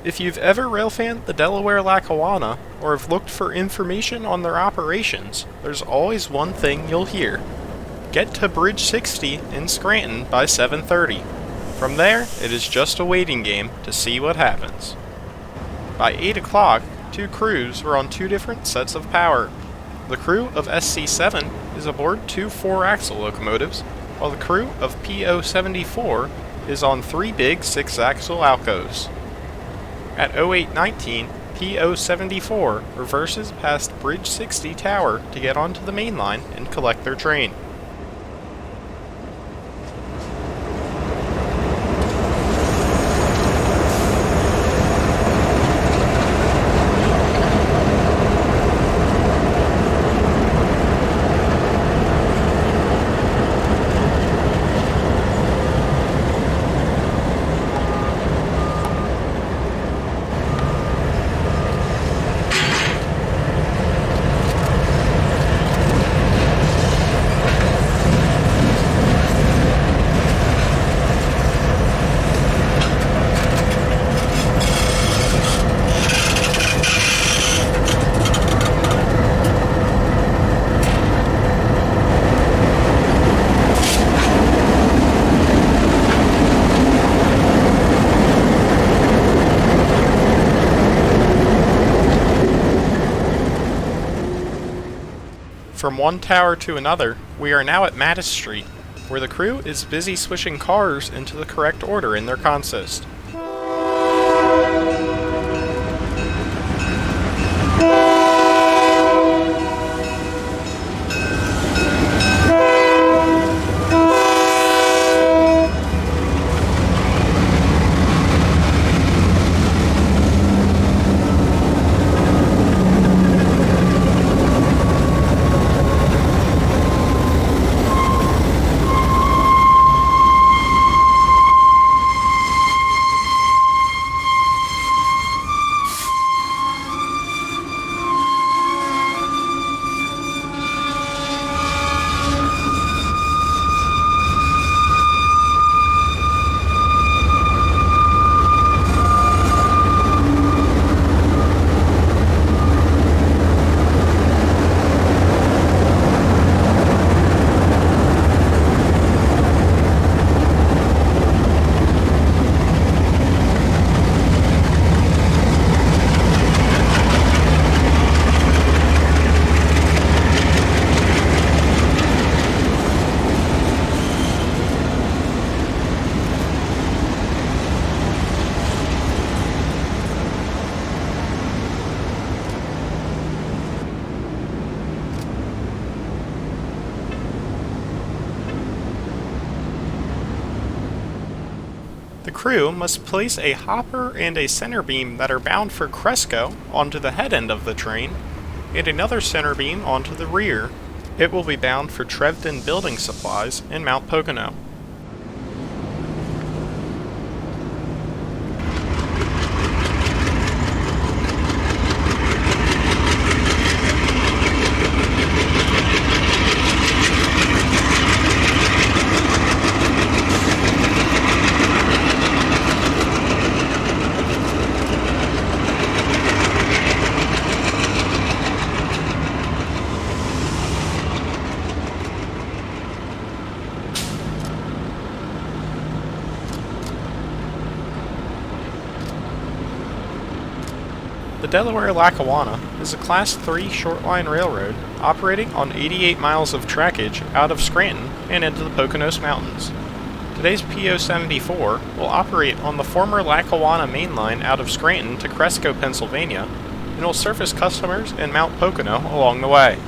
If you've ever railfanned the Delaware Lackawanna, or have looked for information on their operations, there's always one thing you'll hear. Get to Bridge 60 in Scranton by 7:30. From there, it is just a waiting game to see what happens. By 8 o'clock, two crews are on two different sets of power. The crew of SC7 is aboard two 4-axle locomotives, while the crew of PO74 is on three big 6-axle ALCOs. At 0819, PO74 reverses past Bridge 60 Tower to get onto the main line and collect their train. From one tower to another, we are now at Mattis Street, where the crew is busy switching cars into the correct order in their consist. The crew must place a hopper and a center beam that are bound for Cresco onto the head end of the train, and another center beam onto the rear. It will be bound for Trevden Building Supplies in Mount Pocono. The Delaware Lackawanna is a Class 3 short-line railroad operating on 88 miles of trackage out of Scranton and into the Poconos Mountains. Today's PO74 will operate on the former Lackawanna main line out of Scranton to Cresco, Pennsylvania, and will service customers in Mount Pocono along the way.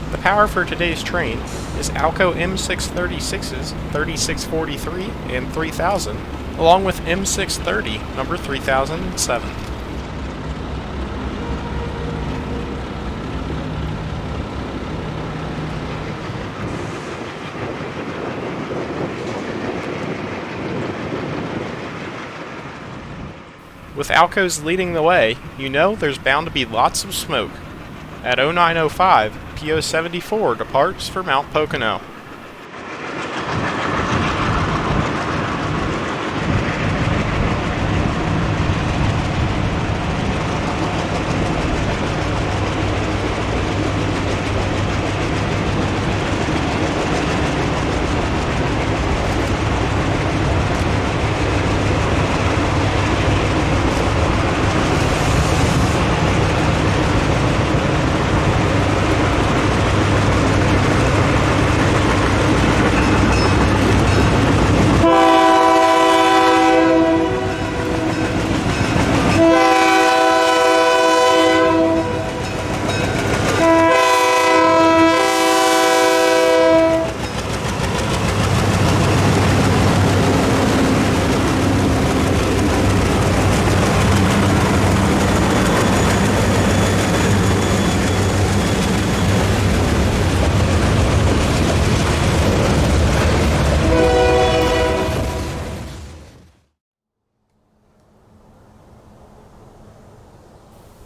The power for today's train is ALCO M636s 3643 and 3000, along with M630 number 3007. With ALCOs leading the way, you know there's bound to be lots of smoke. At 0905, PO74 departs for Mount Pocono.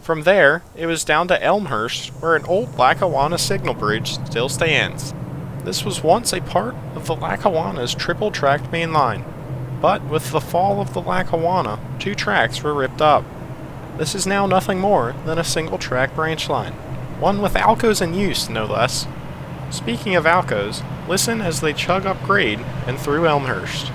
From there, it was down to Elmhurst, where an old Lackawanna signal bridge still stands. This was once a part of the Lackawanna's triple-tracked main line, but with the fall of the Lackawanna, 2 tracks were ripped up. This is now nothing more than a single-track branch line, one with ALCOs in use, no less. Speaking of ALCOs, listen as they chug up grade and through Elmhurst.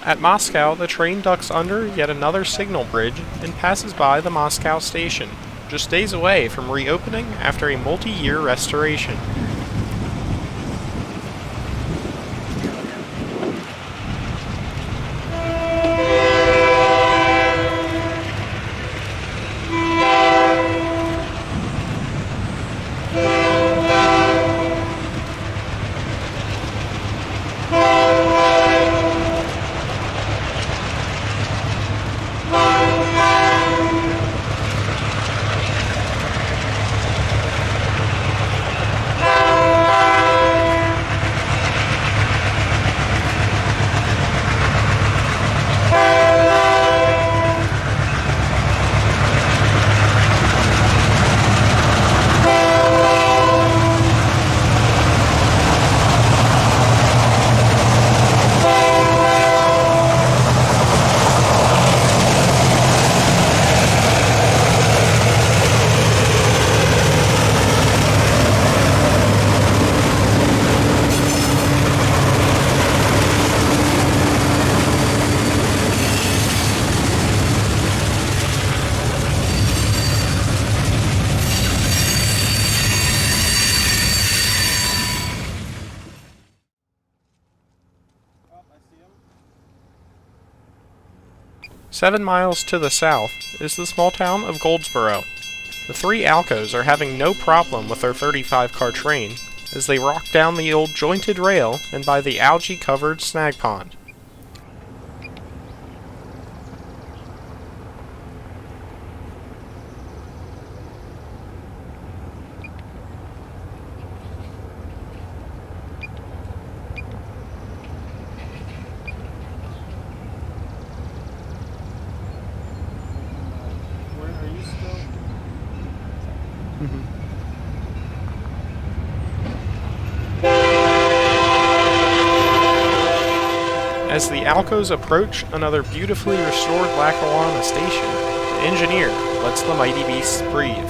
At Moscow, the train ducks under yet another signal bridge and passes by the Moscow station, just days away from reopening after a multi-year restoration. Seven miles to the south is the small town of Gouldsboro. The 3 ALCOs are having no problem with their 35-car train as they rock down the old jointed rail and by the algae-covered Snag pond. As the ALCOs approach another beautifully restored Lackawanna station, the engineer lets the mighty beasts breathe.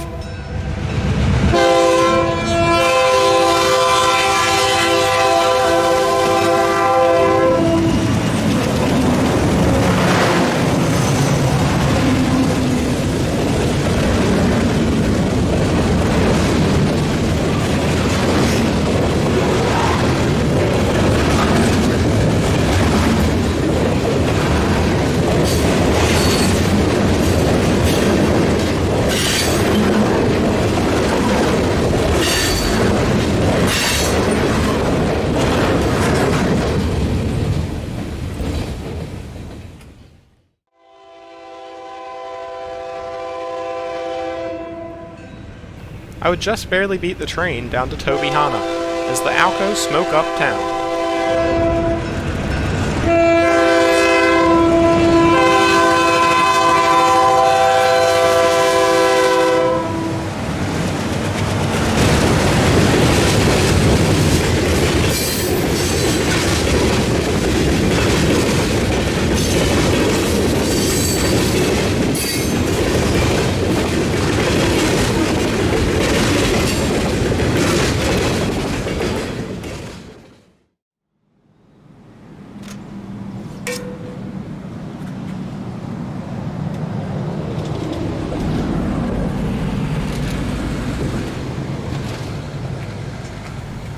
I would just barely beat the train down to Tobyhanna, as the ALCOs smoke up town.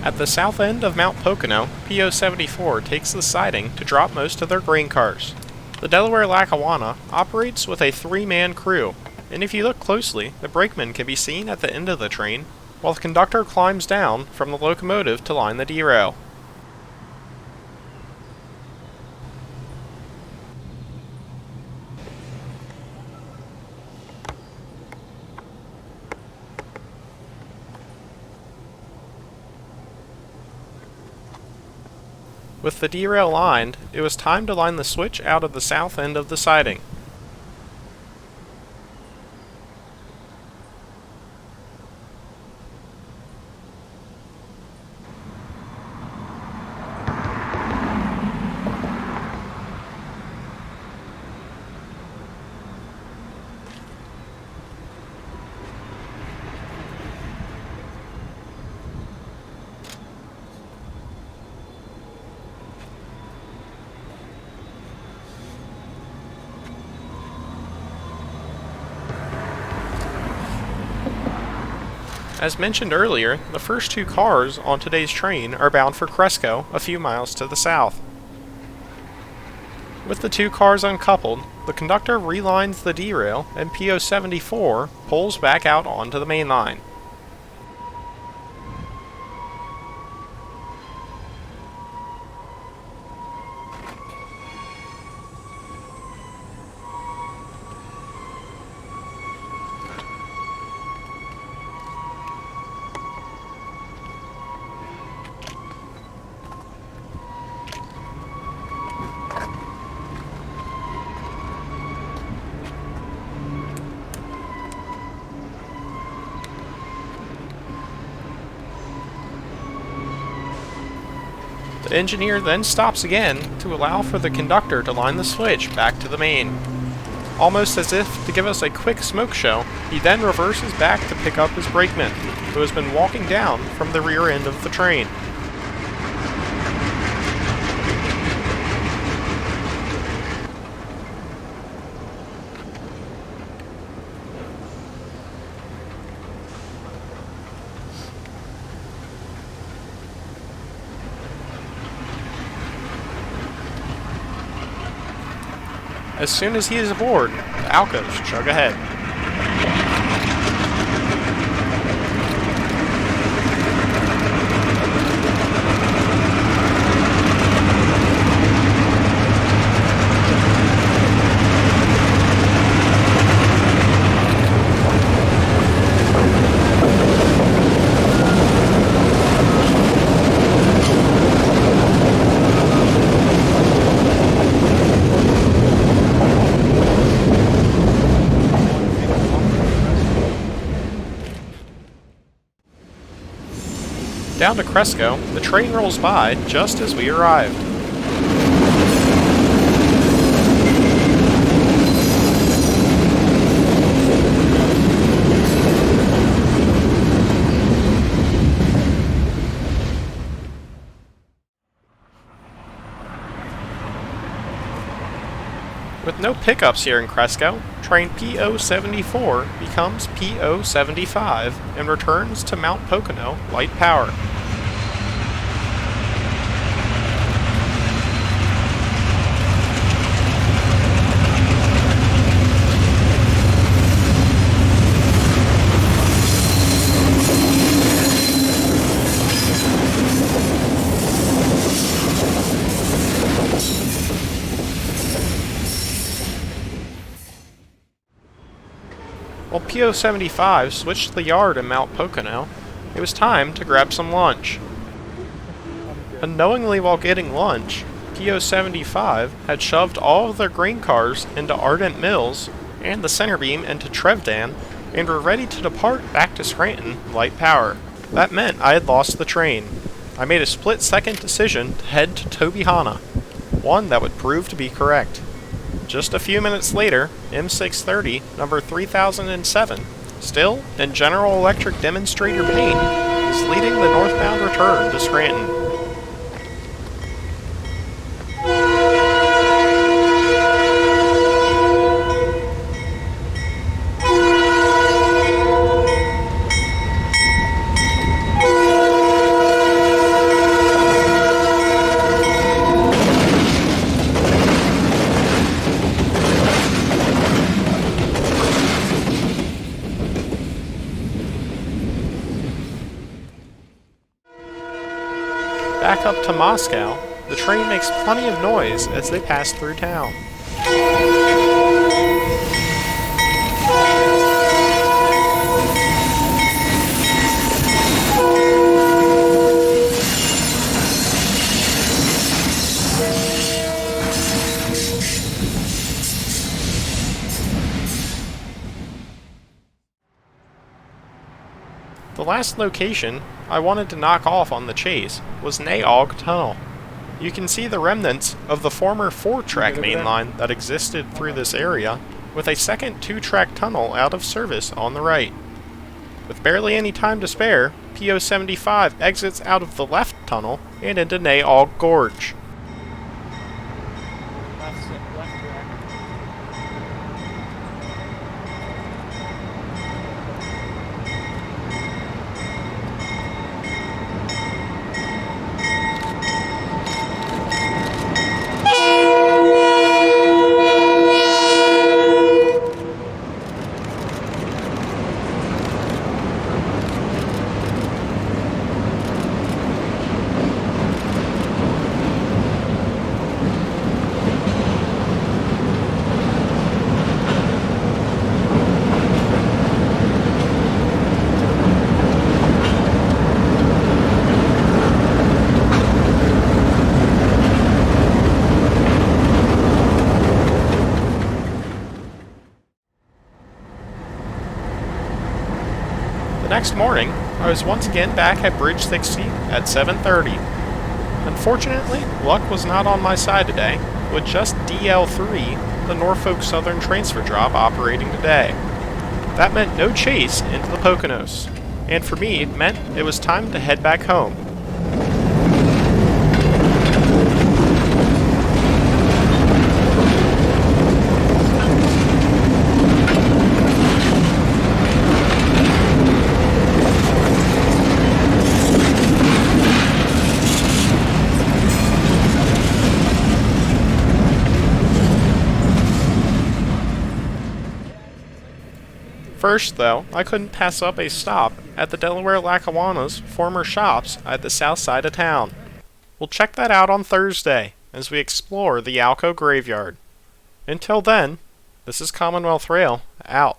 At the south end of Mount Pocono, PO74 takes the siding to drop most of their grain cars. The Delaware Lackawanna operates with a 3-man crew, and if you look closely, the brakeman can be seen at the end of the train, while the conductor climbs down from the locomotive to line the derail. With the derail lined, it was time to line the switch out of the south end of the siding. As mentioned earlier, the first 2 cars on today's train are bound for Cresco, a few miles to the south. With the 2 cars uncoupled, the conductor relines the derail and PO74 pulls back out onto the main line. The engineer then stops again to allow for the conductor to line the switch back to the main. Almost as if to give us a quick smoke show, he then reverses back to pick up his brakeman, who has been walking down from the rear end of the train. As soon as he is aboard, the ALCOs chug ahead. Down to Cresco, the train rolls by just as we arrived. With no pickups here in Cresco, train PO74 becomes PO75 and returns to Mount Pocono light power. While PO75 switched to the yard in Mount Pocono, it was time to grab some lunch. Unknowingly while getting lunch, PO75 had shoved all of their grain cars into Ardent Mills and the center beam into Trevdan and were ready to depart back to Scranton light power. That meant I had lost the train. I made a split-second decision to head to Tobyhanna, one that would prove to be correct. Just a few minutes later, M630, number 3007, still in General Electric demonstrator paint, is leading the northbound return to Scranton. Back up to Moscow, the train makes plenty of noise as they pass through town. The last location I wanted to knock off on the chase was Naog Tunnel. You can see the remnants of the former 4-track main line that existed through this area, with a second 2-track tunnel out of service on the right. With barely any time to spare, PO75 exits out of the left tunnel and into Naog Gorge. The next morning, I was once again back at Bridge 60 at 7:30. Unfortunately, luck was not on my side today, with just DL3, the Norfolk Southern transfer drop, operating today. That meant no chase into the Poconos, and for me it meant it was time to head back home. First, though, I couldn't pass up a stop at the Delaware Lackawanna's former shops at the south side of town. We'll check that out on Thursday as we explore the ALCO graveyard. Until then, this is Commonwealth Rail, out.